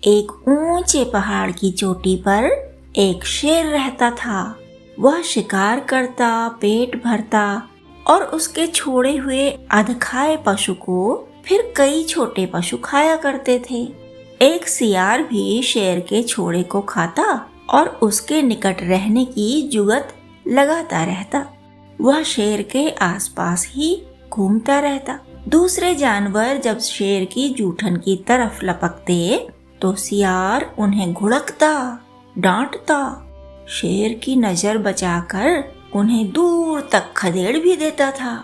एक ऊंचे पहाड़ की चोटी पर एक शेर रहता था। वह शिकार करता, पेट भरता और उसके छोड़े हुए अधखाए पशु को फिर कई छोटे पशु खाया करते थे। एक सियार भी शेर के छोड़े को खाता और उसके निकट रहने की जुगत लगाता रहता। वह शेर के आसपास ही घूमता रहता। दूसरे जानवर जब शेर की जूठन की तरफ लपकते तो सियार उन्हें घुड़कता, डांटता। शेर की नजर बचाकर उन्हें दूर तक खदेड़ भी देता था।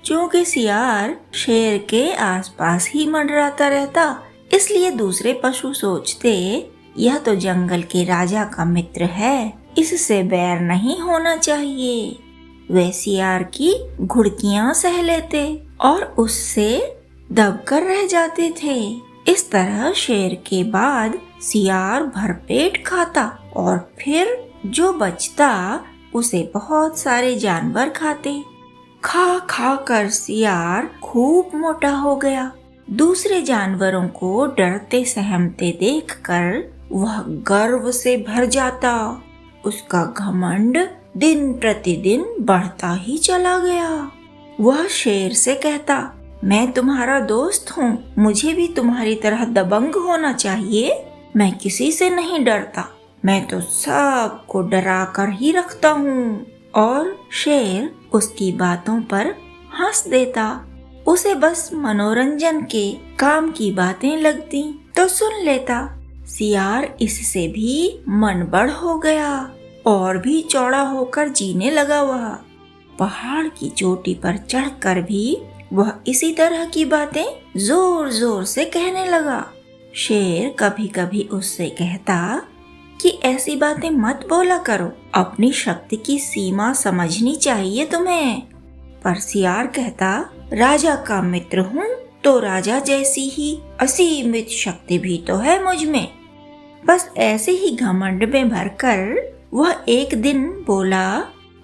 क्योंकि सियार शेर के आसपास ही मंडराता रहता, इसलिए दूसरे पशु सोचते यह तो जंगल के राजा का मित्र है, इससे बैर नहीं होना चाहिए। वे सियार की घुड़कियां सह लेते और उससे दबकर रह जाते थे। इस तरह शेर के बाद सियार भरपेट खाता और फिर जो बचता उसे बहुत सारे जानवर खाते। खा खा कर सियार खूब मोटा हो गया। दूसरे जानवरों को डरते सहमते देखकर वह गर्व से भर जाता। उसका घमंड दिन प्रतिदिन बढ़ता ही चला गया। वह शेर से कहता, मैं तुम्हारा दोस्त हूँ, मुझे भी तुम्हारी तरह दबंग होना चाहिए। मैं किसी से नहीं डरता, मैं तो सबको डरा कर ही रखता हूँ। और शेर उसकी बातों पर हंस देता। उसे बस मनोरंजन के काम की बातें लगती तो सुन लेता। सियार इससे भी मनबड़ हो गया और भी चौड़ा होकर जीने लगा। वह पहाड़ की चोटी पर चढ़कर भी वह इसी तरह की बातें जोर जोर से कहने लगा। शेर कभी कभी उससे कहता कि ऐसी बातें मत बोला करो, अपनी शक्ति की सीमा समझनी चाहिए तुम्हें। पर सियार कहता, राजा का मित्र हूँ तो राजा जैसी ही असीमित शक्ति भी तो है मुझ में। बस ऐसे ही घमंड में भरकर वह एक दिन बोला,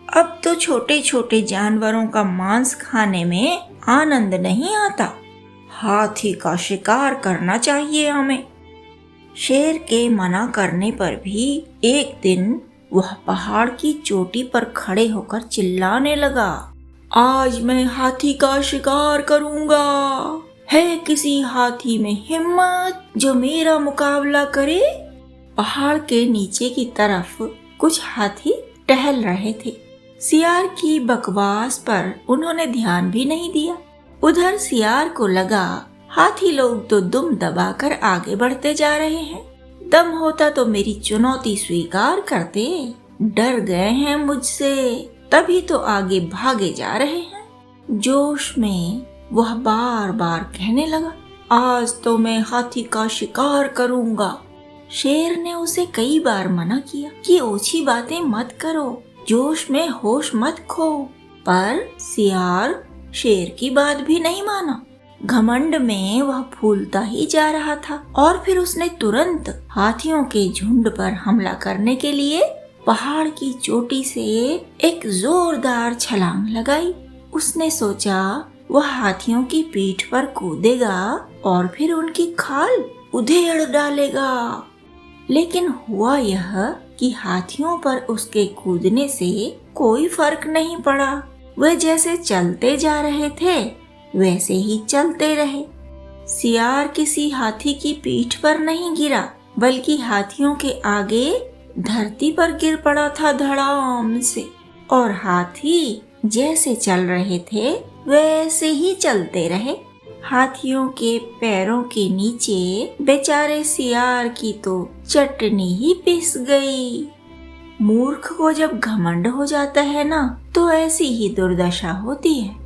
अब तो छोटे छोटे जानवरों का मांस खाने में आनंद नहीं आता, हाथी का शिकार करना चाहिए हमें। शेर के मना करने पर भी एक दिन वह पहाड़ की चोटी पर खड़े होकर चिल्लाने लगा, आज मैं हाथी का शिकार करूंगा। है किसी हाथी में हिम्मत जो मेरा मुकाबला करे? पहाड़ के नीचे की तरफ कुछ हाथी टहल रहे थे। सियार की बकवास पर उन्होंने ध्यान भी नहीं दिया। उधर सियार को लगा हाथी लोग तो दुम दबाकर आगे बढ़ते जा रहे हैं, दम होता तो मेरी चुनौती स्वीकार करते। डर गए हैं मुझसे, तभी तो आगे भागे जा रहे हैं। जोश में वह बार बार कहने लगा, आज तो मैं हाथी का शिकार करूंगा। शेर ने उसे कई बार मना किया कि ओछी बातें मत करो, जोश में होश मत खो, पर सियार शेर की बात भी नहीं माना। घमंड में वह फूलता ही जा रहा था और फिर उसने तुरंत हाथियों के झुंड पर हमला करने के लिए पहाड़ की चोटी से एक जोरदार छलांग लगाई। उसने सोचा वह हाथियों की पीठ पर कूदेगा और फिर उनकी खाल उधेड़ डालेगा। लेकिन हुआ यह कि हाथियों पर उसके कूदने से कोई फर्क नहीं पड़ा। वे जैसे चलते जा रहे थे वैसे ही चलते रहे। सियार किसी हाथी की पीठ पर नहीं गिरा, बल्कि हाथियों के आगे धरती पर गिर पड़ा था धड़ाम से। और हाथी जैसे चल रहे थे वैसे ही चलते रहे। हाथियों के पैरों के नीचे बेचारे सियार की तो चटनी ही पिस गई। मूर्ख को जब घमंड हो जाता है ना, तो ऐसी ही दुर्दशा होती है।